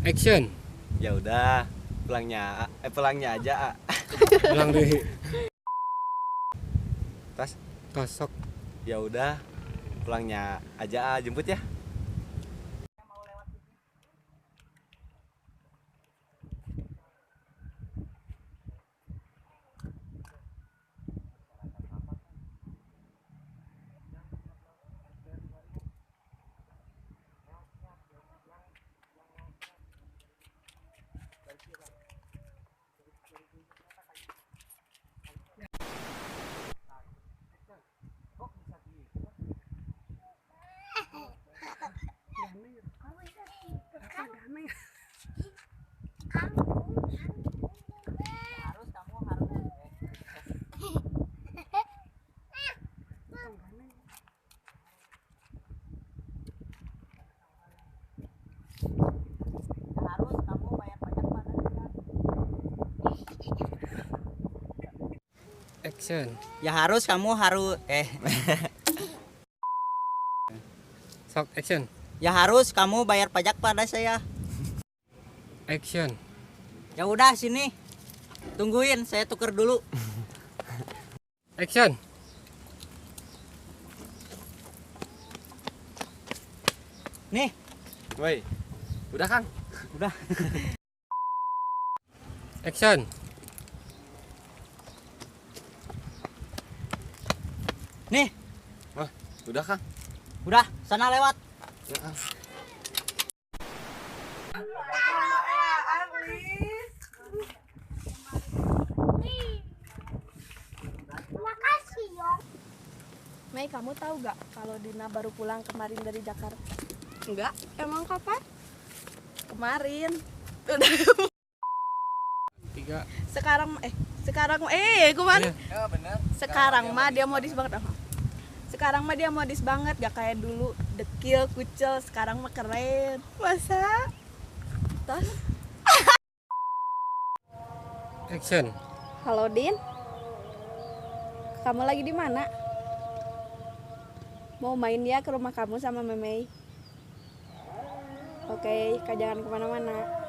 Action. Ya udah, pulangnya aja. Pulang deh. Tas. Tosok. Ya udah, pulangnya aja, jemput ya. Action. Ya harus kamu harus Sok action. ya harus kamu bayar pajak pada saya. Action. Ya udah sini. Tungguin, saya tuker dulu. Action. Nih, Woi, udah Kang? udah. Action. Nih, Wah, udah Kang? udah, sana lewat. Ya, Kang. Mei, kamu tahu gak kalau Dina baru pulang kemarin dari Jakarta? Enggak, emang kapan? Kemarin. Tiga. Sekarang kemarin. Ya benar. Sekarang mah dia modis banget. Sekarang mah dia modis banget, gak kayak dulu dekil, kucel. Sekarang mah keren. Masa? Terus, Action. halo Din. Kamu lagi di mana? Mau main ya ke rumah kamu sama Memei. Oke, jangan kemana-mana.